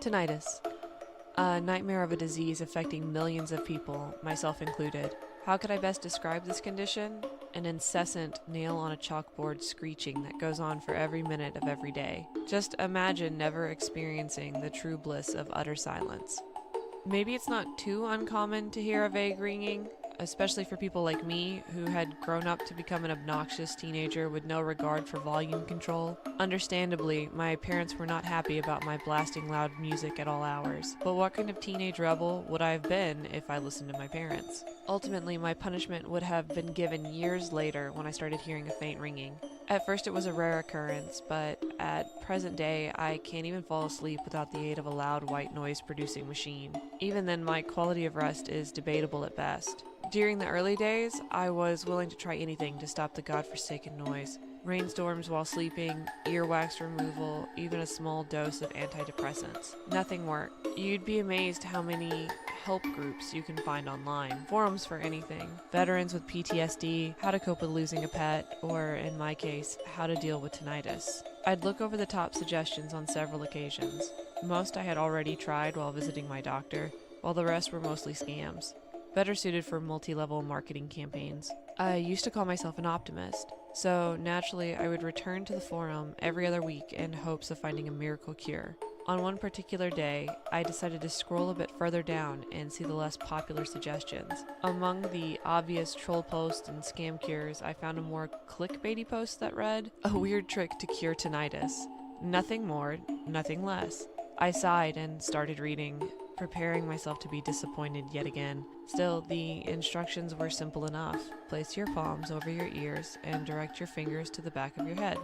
Tinnitus, a nightmare of a disease affecting millions of people, myself included. How could I best describe this condition? An incessant nail on a chalkboard screeching that goes on for every minute of every day. Just imagine never experiencing the true bliss of utter silence. Maybe it's not too uncommon to hear a vague ringing, especially for people like me who had grown up to become an obnoxious teenager with no regard for volume control. Understandably, my parents were not happy about my blasting loud music at all hours, but what kind of teenage rebel would I have been if I listened to my parents? Ultimately, my punishment would have been given years later when I started hearing a faint ringing. At first it was a rare occurrence, but at present day I can't even fall asleep without the aid of a loud white noise producing machine. Even then, my quality of rest is debatable at best. During the early days, I was willing to try anything to stop the godforsaken noise. Rainstorms while sleeping, earwax removal, even a small dose of antidepressants. Nothing worked. You'd be amazed how many help groups you can find online, forums for anything, veterans with PTSD, how to cope with losing a pet, or in my case, how to deal with tinnitus. I'd look over the top suggestions on several occasions. Most I had already tried while visiting my doctor, while the rest were mostly scams, better suited for multi-level marketing campaigns. I used to call myself an optimist, so naturally I would return to the forum every other week in hopes of finding a miracle cure. On one particular day, I decided to scroll a bit further down and see the less popular suggestions. Among the obvious troll posts and scam cures, I found a more clickbaity post that read, "A weird trick to cure tinnitus. Nothing more, nothing less." I sighed and started reading, preparing myself to be disappointed yet again. Still, the instructions were simple enough. Place your palms over your ears and direct your fingers to the back of your head.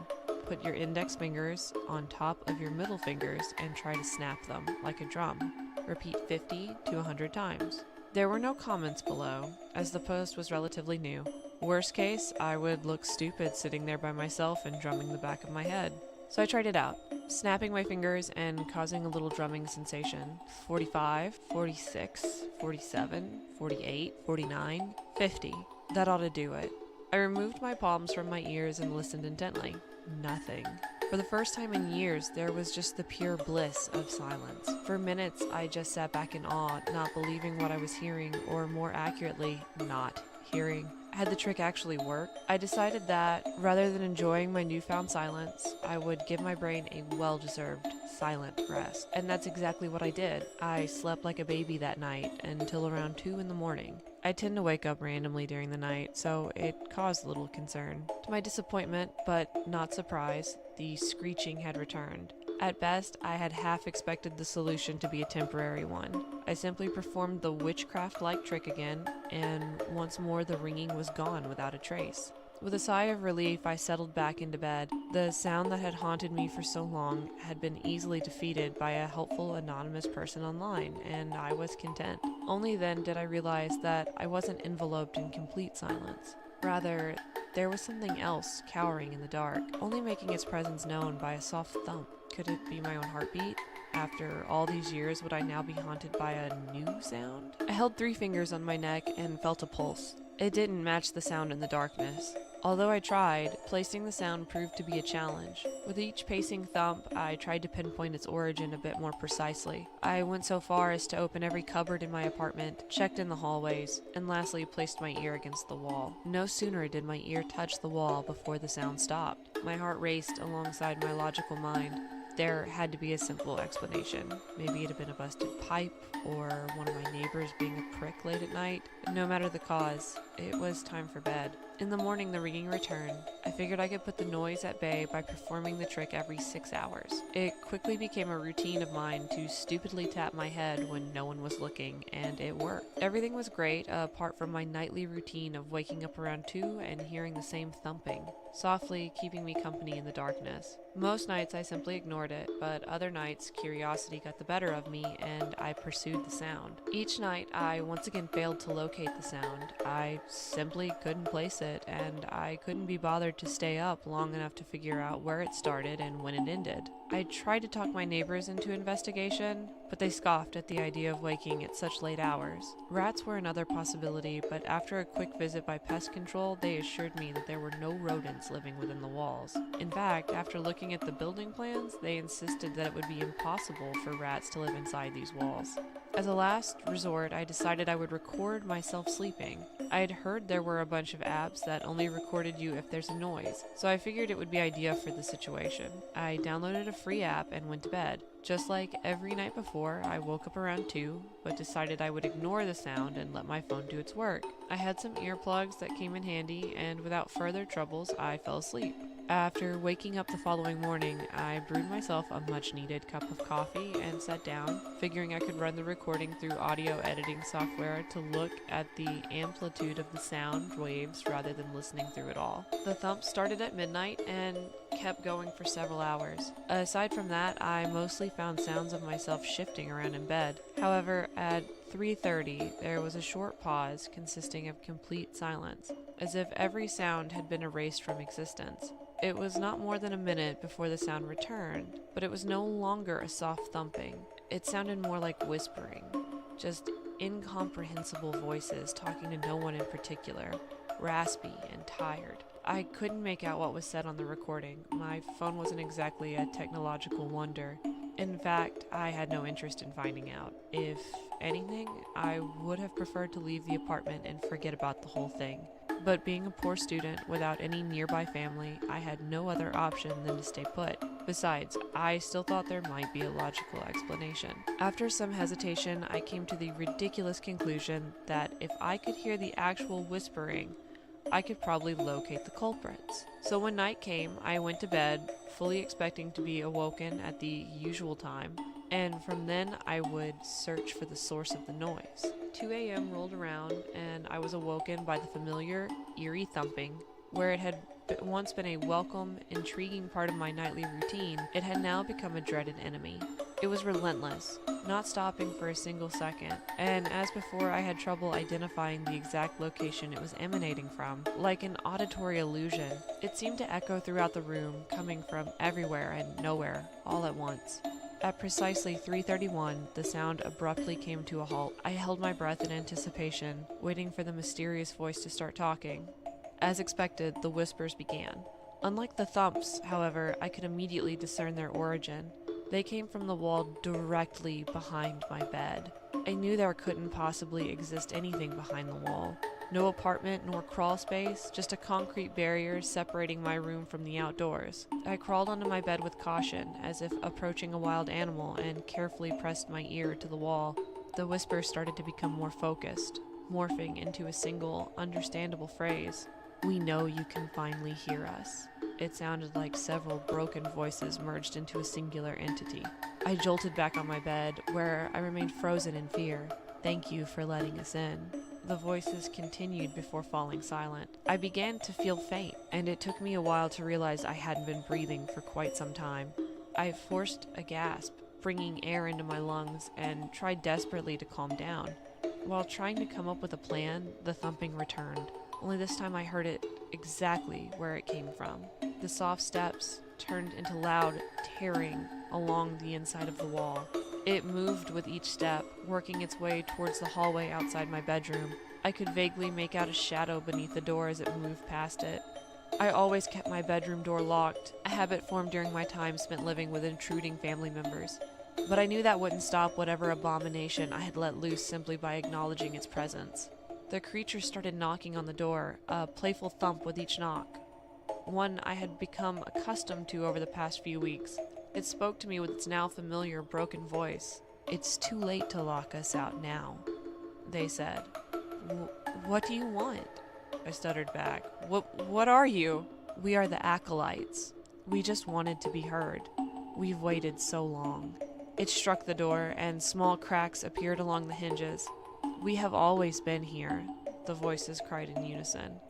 Put your index fingers on top of your middle fingers and try to snap them like a drum. Repeat 50 to 100 times. There were no comments below, as the post was relatively new. Worst case, I would look stupid sitting there by myself and drumming the back of my head. So I tried it out, snapping my fingers and causing a little drumming sensation. 45, 46, 47, 48, 49, 50. That ought to do it. I removed my palms from my ears and listened intently. Nothing. For the first time in years, there was just the pure bliss of silence. For minutes, I just sat back in awe, not believing what I was hearing, or more accurately, not hearing. Had the trick actually worked? I decided that, rather than enjoying my newfound silence, I would give my brain a well-deserved silent rest. And that's exactly what I did. I slept like a baby that night until around 2 in the morning. I tend to wake up randomly during the night, so it caused little concern. To my disappointment, but not surprise, the screeching had returned. At best, I had half expected the solution to be a temporary one. I simply performed the witchcraft-like trick again, and once more the ringing was gone without a trace. With a sigh of relief, I settled back into bed. The sound that had haunted me for so long had been easily defeated by a helpful anonymous person online, and I was content. Only then did I realize that I wasn't enveloped in complete silence. Rather, there was something else cowering in the dark, only making its presence known by a soft thump. Could it be my own heartbeat? After all these years, would I now be haunted by a new sound? I held 3 fingers on my neck and felt a pulse. It didn't match the sound in the darkness. Although I tried, placing the sound proved to be a challenge. With each pacing thump, I tried to pinpoint its origin a bit more precisely. I went so far as to open every cupboard in my apartment, checked in the hallways, and lastly placed my ear against the wall. No sooner did my ear touch the wall before the sound stopped. My heart raced alongside my logical mind. There had to be a simple explanation. Maybe it had been a busted pipe, or one of my neighbors being a prick late at night. No matter the cause, it was time for bed. In the morning, the ringing returned. I figured I could put the noise at bay by performing the trick every 6 hours. It quickly became a routine of mine to stupidly tap my head when no one was looking, and it worked. Everything was great, apart from my nightly routine of waking up around 2 and hearing the same thumping, softly keeping me company in the darkness. Most nights I simply ignored it, but other nights curiosity got the better of me and I pursued the sound. Each night I once again failed to locate the sound. I simply couldn't place it, and I couldn't be bothered to stay up long enough to figure out where it started and when it ended. I tried to talk my neighbors into investigation, but they scoffed at the idea of waking at such late hours. Rats were another possibility, but after a quick visit by pest control, they assured me that there were no rodents living within the walls. In fact, after looking at the building plans, they insisted that it would be impossible for rats to live inside these walls. As a last resort, I decided I would record myself sleeping. I had heard there were a bunch of apps that only recorded you if there's a noise, so I figured it would be ideal for the situation. I downloaded a free app and went to bed. Just like every night before, I woke up around 2, but decided I would ignore the sound and let my phone do its work. I had some earplugs that came in handy, and without further troubles, I fell asleep. After waking up the following morning, I brewed myself a much-needed cup of coffee and sat down, figuring I could run the recording through audio editing software to look at the amplitude of the sound waves rather than listening through it all. The thump started at midnight and kept going for several hours. Aside from that, I mostly found sounds of myself shifting around in bed. However, at 3:30, there was a short pause consisting of complete silence, as if every sound had been erased from existence. It was not more than a minute before the sound returned, but it was no longer a soft thumping. It sounded more like whispering, just incomprehensible voices talking to no one in particular, raspy and tired. I couldn't make out what was said on the recording. My phone wasn't exactly a technological wonder. In fact, I had no interest in finding out. If anything, I would have preferred to leave the apartment and forget about the whole thing. But being a poor student without any nearby family, I had no other option than to stay put. Besides, I still thought there might be a logical explanation. After some hesitation, I came to the ridiculous conclusion that if I could hear the actual whispering, I could probably locate the culprits. So when night came, I went to bed, fully expecting to be awoken at the usual time, and from then I would search for the source of the noise. 2 a.m. rolled around, and I was awoken by the familiar, eerie thumping. Where it had once been a welcome, intriguing part of my nightly routine, it had now become a dreaded enemy. It was relentless, not stopping for a single second, and as before, I had trouble identifying the exact location it was emanating from. Like an auditory illusion, it seemed to echo throughout the room, coming from everywhere and nowhere, all at once. At precisely 3:31, the sound abruptly came to a halt. I held my breath in anticipation, waiting for the mysterious voice to start talking. As expected, the whispers began. Unlike the thumps, however, I could immediately discern their origin. They came from the wall directly behind my bed. I knew there couldn't possibly exist anything behind the wall. No apartment nor crawl space, just a concrete barrier separating my room from the outdoors. I crawled onto my bed with caution, as if approaching a wild animal, and carefully pressed my ear to the wall. The whispers started to become more focused, morphing into a single, understandable phrase. "We know you can finally hear us." It sounded like several broken voices merged into a singular entity. I jolted back on my bed, where I remained frozen in fear. "Thank you for letting us in." The voices continued before falling silent. I began to feel faint, and it took me a while to realize I hadn't been breathing for quite some time. I forced a gasp, bringing air into my lungs, and tried desperately to calm down. While trying to come up with a plan, the thumping returned. Only this time I heard it exactly where it came from. The soft steps turned into loud tearing along the inside of the wall. It moved with each step, working its way towards the hallway outside my bedroom. I could vaguely make out a shadow beneath the door as it moved past it. I always kept my bedroom door locked, a habit formed during my time spent living with intruding family members. But I knew that wouldn't stop whatever abomination I had let loose simply by acknowledging its presence. The creature started knocking on the door, a playful thump with each knock, one I had become accustomed to over the past few weeks. It spoke to me with its now familiar broken voice. "It's too late to lock us out now," they said. What do you want?" I stuttered back. What are you?" "We are the acolytes. We just wanted to be heard. We've waited so long." It struck the door, and small cracks appeared along the hinges. "We have always been here," the voices cried in unison.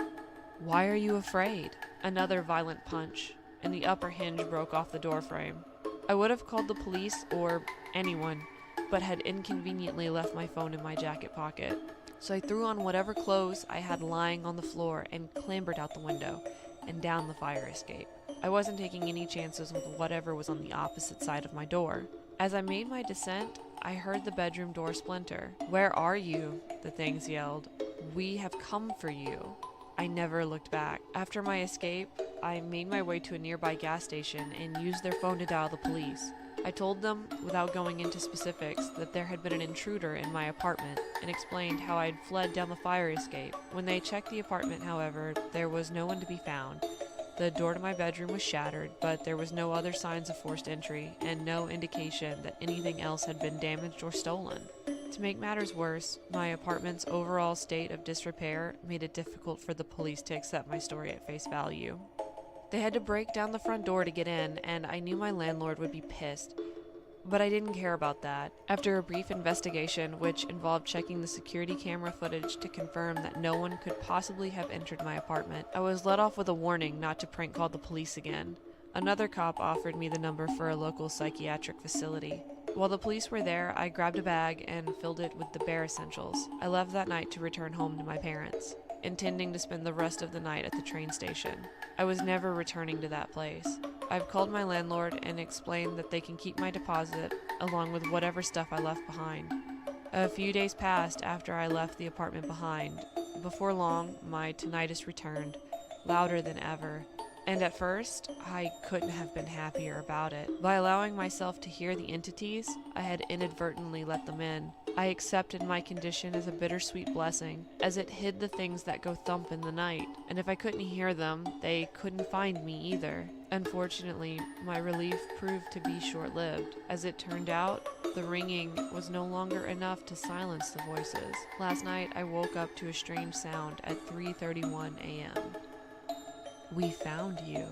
"Why are you afraid?" Another violent punch, and the upper hinge broke off the doorframe. I would have called the police or anyone, but had inconveniently left my phone in my jacket pocket. So I threw on whatever clothes I had lying on the floor and clambered out the window and down the fire escape. I wasn't taking any chances with whatever was on the opposite side of my door. As I made my descent, I heard the bedroom door splinter. "Where are you?" the things yelled. "We have come for you." I never looked back. After my escape, I made my way to a nearby gas station and used their phone to dial the police. I told them, without going into specifics, that there had been an intruder in my apartment and explained how I had fled down the fire escape. When they checked the apartment, however, there was no one to be found. The door to my bedroom was shattered, but there was no other signs of forced entry and no indication that anything else had been damaged or stolen. To make matters worse, my apartment's overall state of disrepair made it difficult for the police to accept my story at face value. They had to break down the front door to get in, and I knew my landlord would be pissed. But I didn't care about that. After a brief investigation, which involved checking the security camera footage to confirm that no one could possibly have entered my apartment, I was let off with a warning not to prank call the police again. Another cop offered me the number for a local psychiatric facility. While the police were there, I grabbed a bag and filled it with the bare essentials. I left that night to return home to my parents, intending to spend the rest of the night at the train station. I was never returning to that place. I've called my landlord and explained that they can keep my deposit along with whatever stuff I left behind. A few days passed after I left the apartment behind. Before long, my tinnitus returned, louder than ever. And at first, I couldn't have been happier about it. By allowing myself to hear the entities, I had inadvertently let them in. I accepted my condition as a bittersweet blessing, as it hid the things that go thump in the night. And if I couldn't hear them, they couldn't find me either. Unfortunately, my relief proved to be short-lived. As it turned out, the ringing was no longer enough to silence the voices. Last night, I woke up to a strange sound at 3:31 a.m. "We found you."